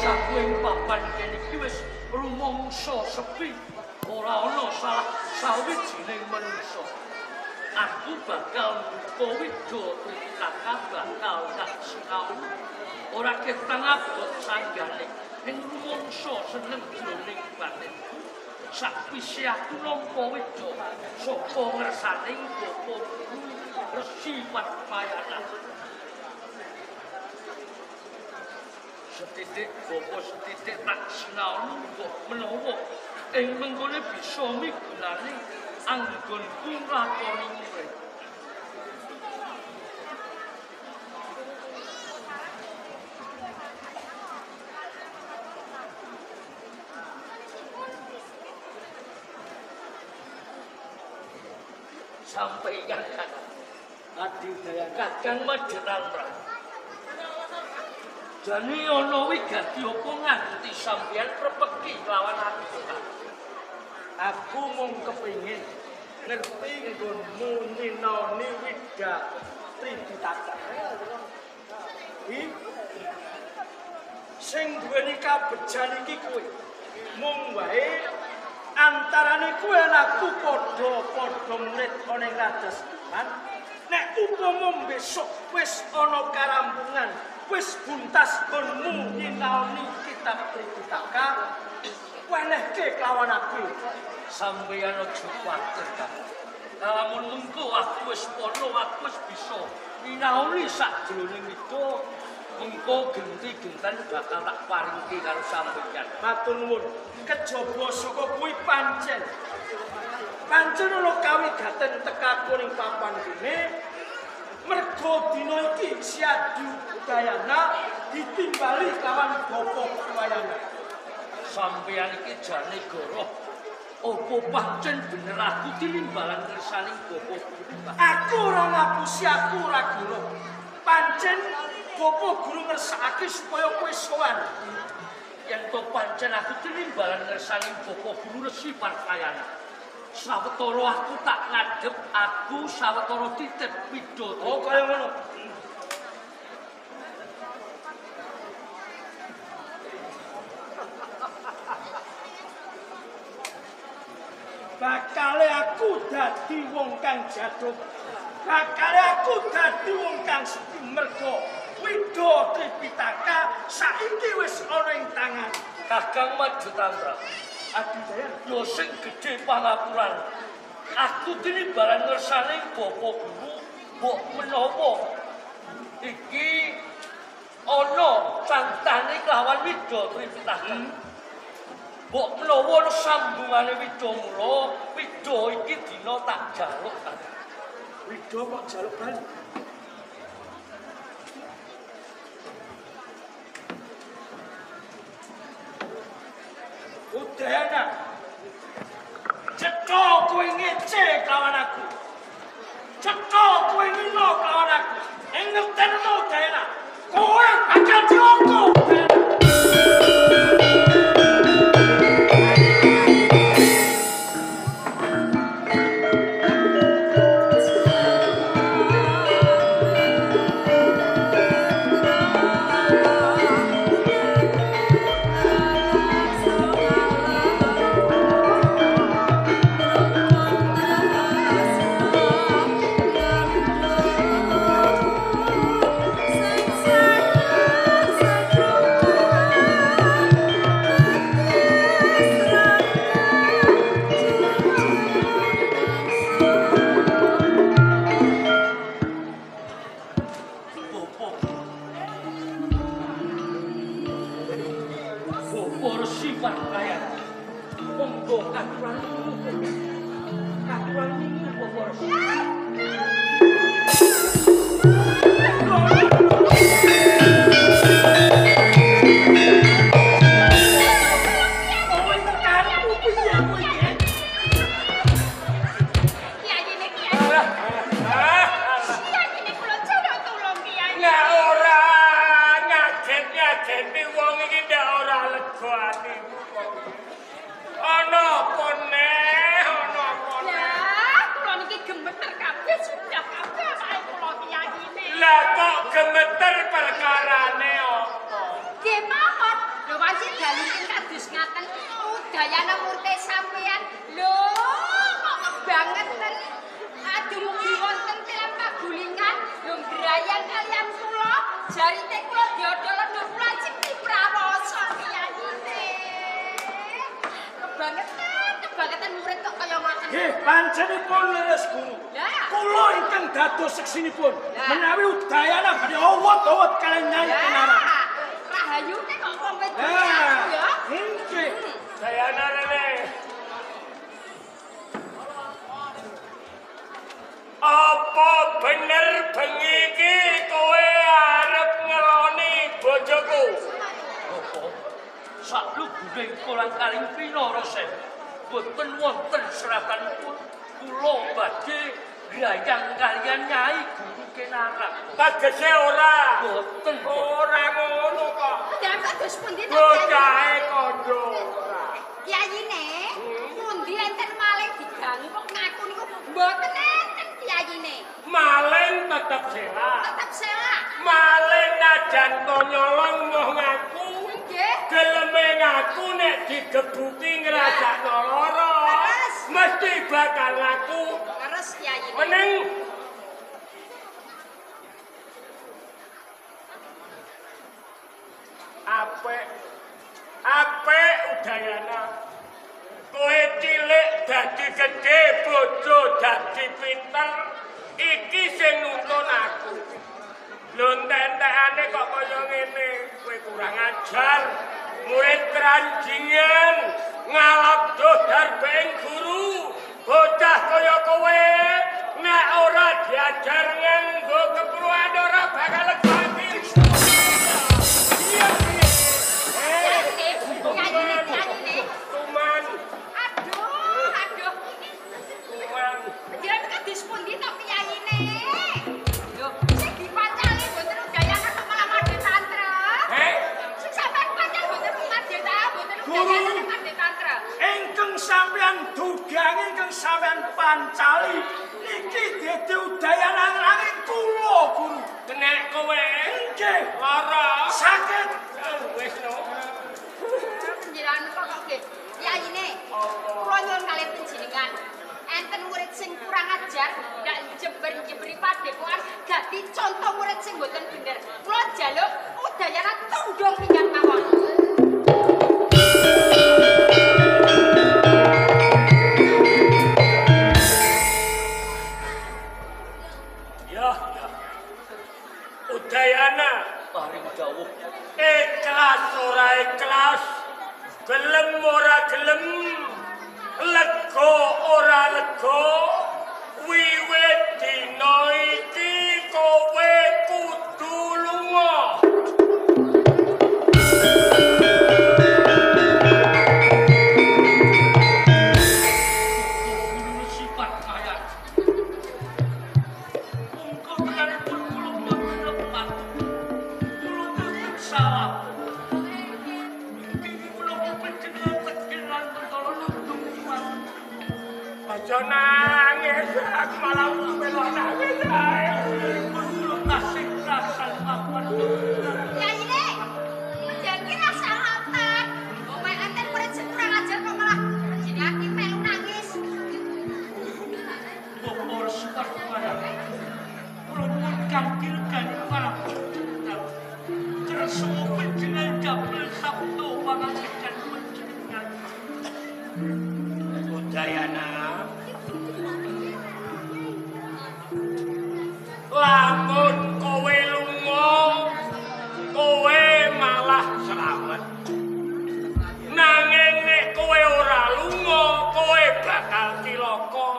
sakuing papan kene iki wis rumangsa sepi. Ora ana salah sawijining manungsa. Aku bakal mbuka widya Tripitaka bakal tak sinau. Ora ketang abot sanggane ing rumangsa seneng jroning batinku. Sakwise aku nampa widya saka ngersaning Bapa Guru Resi Padmayana. Setitik bapa setitik tak sinau kok menawa ing mengkone bisa migunani anggonku nglakoni urip. Sampaikan kakang adidaya kakang Majenantra. Jane ana wigati apa nganti sampeyan prepeki lawan aku. Aku mung kepingin ngerti nggonmu nyinaoni widya Tripitaka. Sing duweni kabejan iki kowe. Mung wae antarane kowe lan aku padha murid ana ing Rajasthan. Nek upama besok wis ana karampungan, wis buntas gonmu nyinaoni kitab Tripitaka, wenehke kelawan aku. Sampeyan aja kuwatir, Kang. Lamun mengko aku wis pono, aku wis bisa nyinaoni sakjroning itu, mengko genti-genten bakal tak paringke karo sampeyan. Matur nuwun. Kejaba saka kuwi pancen ana kawigaten tekaku ning papan kene. Mergo dina iki Syadu Dayana ditimbali kawan Bapa Padmayana. Sampeyan iki jane goroh. Apa pancen bener aku tinimbalan ngersaning Bapa Guru? Aku ora ngapusi, aku ora goroh. Pancen Bapa Guru ngersakake supaya kowe sowan. Yen to pancen aku tinimbalan ngersaning Bapa Guru Resi Padmayana. Sawetara aku tak ngadhep, aku sawetara titip widya. Oh, kaya ngono. Bakale aku dadi wong kang jaduk. Bakale aku dadi wong kang sepi merga widya Tripitaka saiki wis ana ing tangan Kakang Majenantra. Adidaya, yo sing gedhe pangapuran. Aku tinimbalan ngersaning Bapa Guru, mbok menawa iki ana cantane kelawan widya Tripitaka. Mbok menawa ana sambungane widya mula, widya iki dina tak jaluk. Widya kok jaluk bali? Udayana, cetha kowe ngece kawan aku. Cetha kowe ngino kawan aku. Ngerteni Udayana, kowe bakal dihukum. Lah, kula niki gemeter jalukin kados ngaten Udayana murte sampeyan lho kok kebangetan aduh mugi wonten tilam pagulingan lho ngrayang kalian kula jarite kula diodol lho kula cipti prawoso kiyayine kebangetan murid kok kaya ngoten nggih panjenipun leres guru kula ingkang dados seksinipun menawi Udayana badhe awot-awot kalian Nyai Kenara rahayune kok kompet ya nggih Udayana rene apa bener bengi iki kowe arep ngeloni bojoku apa sak luguring kolang kaling pinara sen boten wonten seratanipun kula badhe grayang kalian Nyai Guru Kenara tegese ora boten ora ngono kok Jangan kados pundi to bocahe kandha Kyayine pundi enten maling digangu kok ngaku niku mboten enten kyayine maling tetep sela tetep sela maling najan to nyolong moh ngaku nggih geleme ngaku nek digebuki ngrasakno lara mesti bakal ngaku leres kyayine meneng apik Udayana kowe cilik dadi gedhe bojo dadi pinter iki sing nuntun aku lho entek-entekane kok kaya ngene kowe kurang ajar murid keranjingan ngalap dodar beng guru bocah kaya kowe nek ora diajar nganggo keperluan ora bakal legati kyayine Tuman aduh Tuman Jangan kados pundi to kyayine lho sing dipacali mboten Udayana kok malah madhe tantra sing sampeyan pacal mboten madhe ta mboten Udayana madhe tantra ingkang sampeyan dugang ingkang sampeyan pancali niki dadi Udayana nanging kula guru nek kowe nggih lara saged wis no penjiran kok nggih kyayine kula nyuwun kalih panjenengan enten murid sing kurang ajar ndak jember-jemberi padepokan dadi contoh murid sing mboten bener kula njaluk Udayana tundung pinggan mawon ya Udayana paring dawuh ikhlas ora ikhlas gelem ora gelem lega ora lega wiwit dina iki kowe kudu lunga guru sifat kaya mongko menanipun kula boten lepat kula boten salah iki kula panjenengan tegelan perkara nundung kuat aja nangis aku malah melu nangis ae kula tasih rasan mapan kyayine jangan kira salahkan omah enten murid sing kurang ajar kok malah jenengake melu nangis bobor sifat kaya kula pun kantil kan para terus panjenengan dapel sabdo pangajian panjenengan Udayana lamun kowe lunga kowe malah selamat nanging nek kowe ora lunga kowe bakal cilaka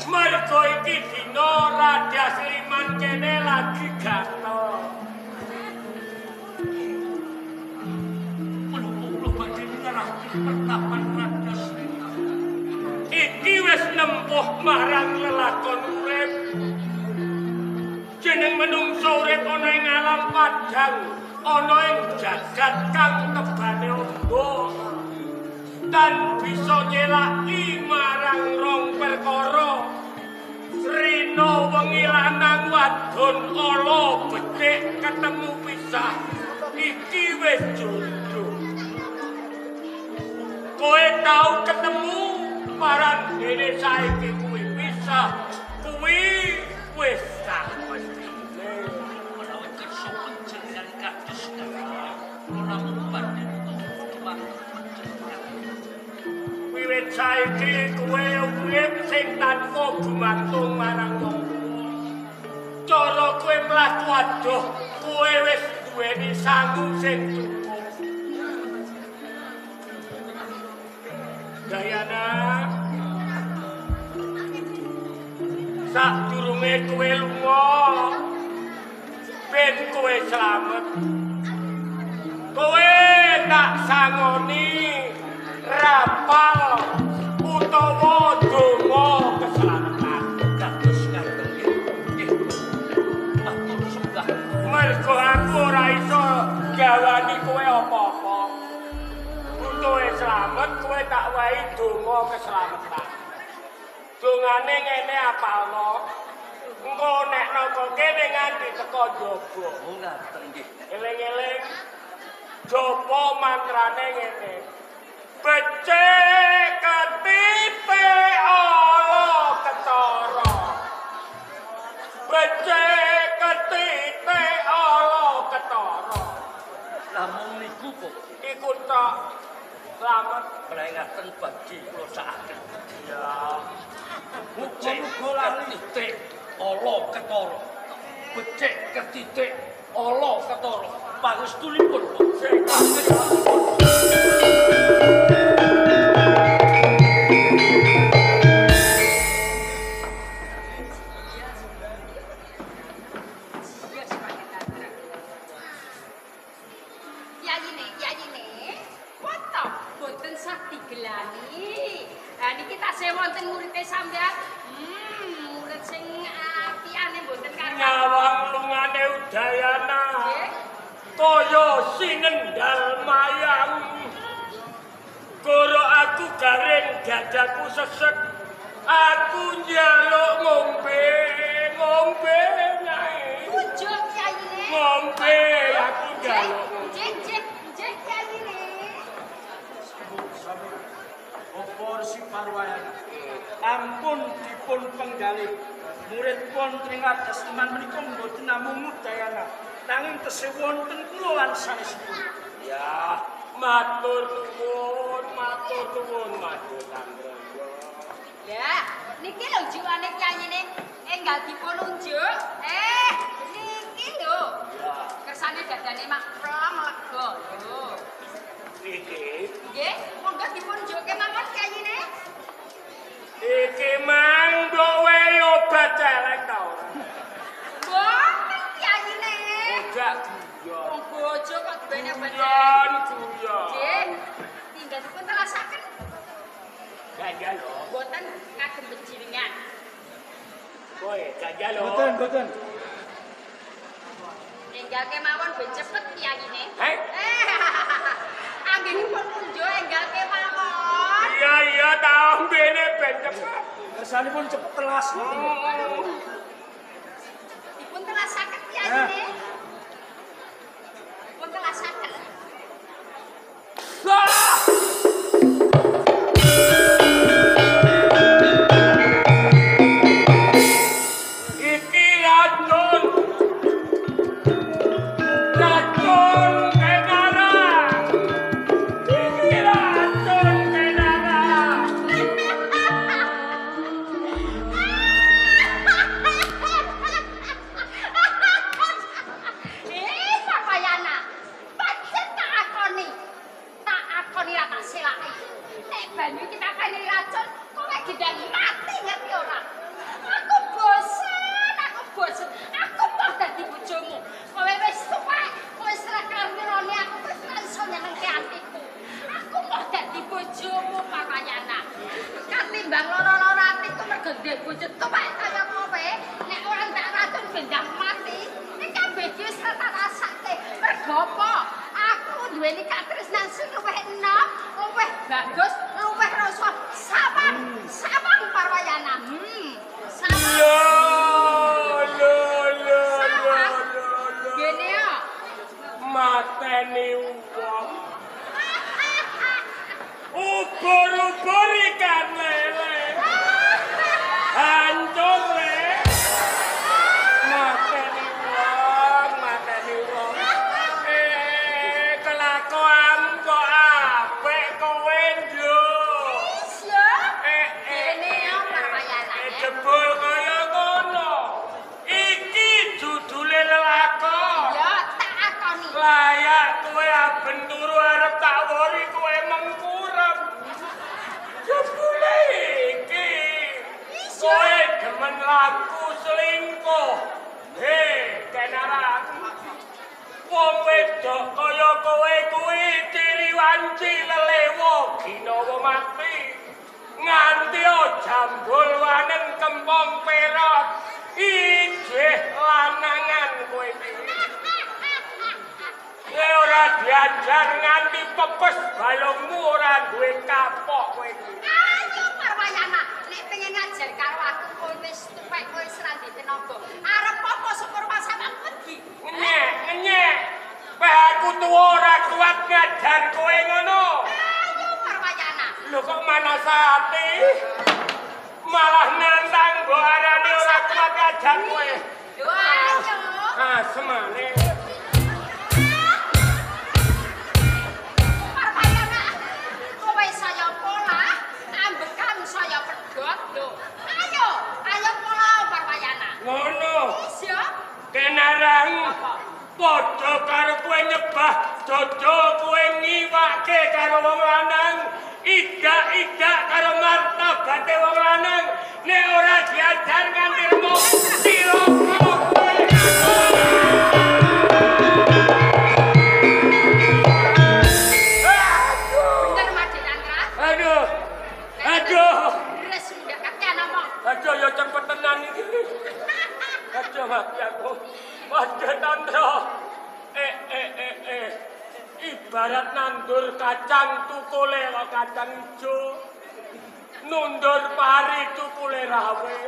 mergo iki dina Raja Sliman kene lagi gatel kula badhe ngerahke pertapan Raja Sliman iki wis nempuh marang lelakon urip jeneng menungso urip ana ing alam padang ana ing jagat kang tebane amba dan bisa nyelaki marang rong perkara Rina wengi lanang wadon ala becik ketemu pisah iki wis jodoh kowe tau ketemu marang dene saiki kuwi pisah kuwi wis sak mestine menawa kersa panjenengan kados kala ora mubadhe wiwit saiki kowe urip sing tanpa gumantung marang wong cara kowe mlaku adoh kowe wis duweni sangu sing cukup Dayana sadurunge kowe lunga ben kowe slamet kowe tak sangoni rapal utawa donga keselamatan kados ngaten nggih matur sembah mergo aku ora iso gawani kowe apa-apa kowe slamet kowe tak wahi donga keselamatan dongane ngene apalno engko nek nang kene nganti teko njaba ngaten nggih eling-eling jaba mantrane ngene becik ketite ala ketara becik ketite ala ketara namung niku kok iku tok selamat peringatan bagi kula sakit ya muga-muga lali titik ala ketara becik ketitik ala ketara pangestunipun sing nyawang lungane Udayana kaya sinendal mayang goro aku garing dadaku sesek aku njaluk ngombe nyae Ujuk Kyayine. ngombe aku njaluk Jek Kyayine. Opor si Parwayana ampun dipun penggalih murid wonten atas iman menika mboten namung Udayana nanging tesih wonten kula lan sanesipun ya matur nuwun matur Anggraya Ya, niki lho juane Kyayine enggal dipun unjuk. Niki lho. Kersane dadane mak plong lega lho. iki Nggih, monggo dipun unjuke mawon Kyayine. iki mang duwe obat elek ta ora Mboten Kyayine. ojak guyon Wong bojo kok duwene obat. guyon Nggih, tinggal dipun telasaken. gajah lho Mboten kagem bejiringan. kowe gajah lho Mboten Enggal kemawon ben cepet Kyayine. heh Anggenipun unjuk enggal kemawon. iya tau bene ben cepet kersanipun cepet telas Dipun telasaken Kyayine. Dipun telasaken. iki racun kenara iki racun kenara Parwayana. Pancen tak akoni. Tak akoni ra tak selaki. Nek banyu kita kene racun, kowe gendang mati ngerti ora? Aku bosen. Aku mau dadi bojomu. Kowe wis tuwek, kowe wis ora karone aku wis ora iso nyenengke atiku. Aku mau dadi bojomu Parwayana. Katimbang loro-loro atiku mergo ndek bojo tuwek kaya kowe, nek ora tak racun gendang mati. Nek kabeh wis tak rasake. Mergo apa? Aku duweni katresnan sing luwih enom, luwih bagus, luwih rasa sawang Parwayana. Sawang. Gene ya. mateni wong Buru-buru ikan lele. Hancur le. Mateni wong. Kelakuan kok apik kowe nduk. Ini Jebul kaya ngono. Iki judule lelakon. ya tak akoni. Layak kowe aben turu arep tak wori kowe mengkurep. Jebule iki. Kowe demen laku selingkuh. Kenaran. Wong wedok kaya kowe kuwi ciri wanci lelewo ginawa mati. Nganti jambul waneng kempong perot. Ijeh lanangan kowe iki. Kowe ora diajar nganti pepes balungmu ora duwe kapok kowe iki. Ayo Parwayana, nek pengen ngajar karo aku kowe wis tuwek kowe wis ra ndek tenaga. Arep apa syukur pasaman pergi. Ngenyek. Peh aku tuwa ora kuat ngajar kowe ngono. Ayo Parwayana. Lho kok manas ati? Malah nantang mbok arane ora kuat ngajar kowe. Yo ayo. Ah, semane. Parwayana. Kowe saya pola, ambekan saya pedhot lho. Ayo pola Parwayana. Ngono. Iya. Kenarang padha karo kowe nyebah dodo kowe ngiwake karo wong lanang. Idak-idak karo martabate wong lanang. Nek ora diajar nganti remo cilaka kowe. Bener Made Chandra. Aduh. Res ndak kakean omong. Aduh ya cepet tenan iki. Aduh mati aku. Made Chandra. Ibarat nandur kacang tukule kok kacang ijo. Nundur pari tukule rawe.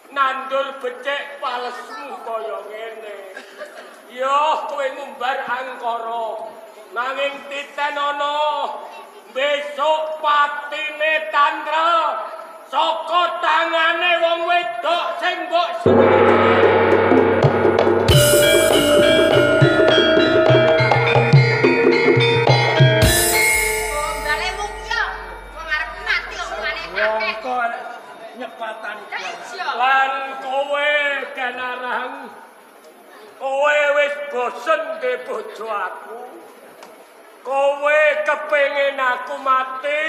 Nandur becik palesmu kaya ngene. Yo kowe ngumbar angkara. Nanging titen ana. Besok patine Chandra saka tangane wong wedok sing mbok lan kowe kenarang kowe wis bosen de bojo aku kowe kepengin aku mati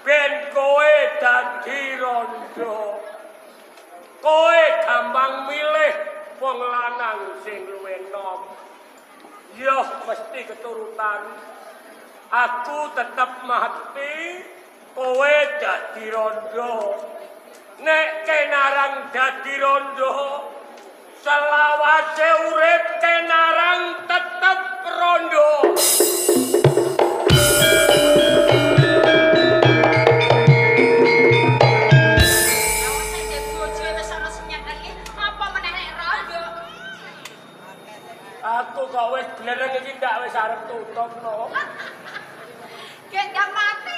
ben kowe dadi rondo kowe gampang milih wong lanang sing luwih enom yo mesti keturutan aku tetep mati kowe dadi rondo nek kenarang dadi rondo selawase urip kenarang tetep rondo. Aku kok wis blereng iki ndak wis arep tutup no. Gak mati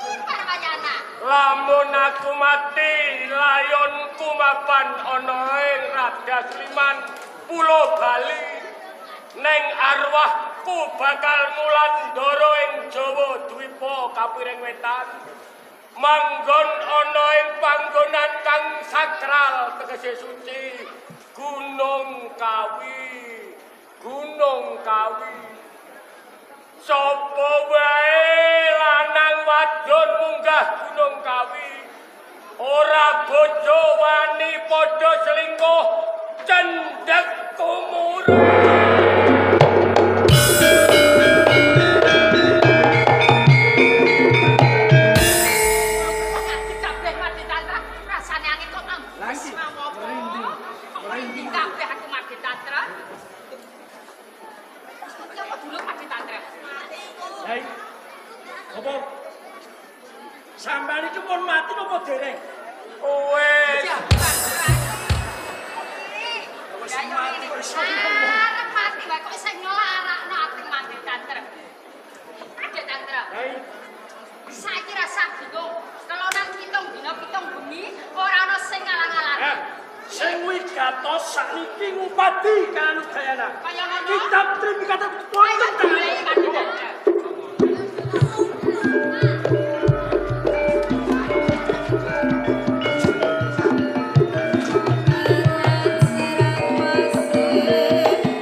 Parwayana. Lamun aku mati, layonku mapan ana ing Radas Liman Pulo Bali. Neng arwahku bakal mulan ndara ing Jawa Dwipa Kapiring Wetan. Manggon ana ing panggonan kang sakral tegese suci, Gunung Kawi. Gunung Kawi. Sopo wae lanang wadon munggah Gunung Kawi ora bojo wani padha selingkuh cendhek kumure. Kabeh Made Chandra rasane angin kok ambes merinding kabeh aku Made Chandra. Apa dulu Made Chandra? Hei, apa? Sampeyan iki pun mati apa dereng? Wes. Arep mati wae kok sing nglarakno ati Made Chandra. Made Chandra. Hei, sakniki ngupadi kan Udayana. Kaya ngono? Kitab Tripitaka Ayo wonten golek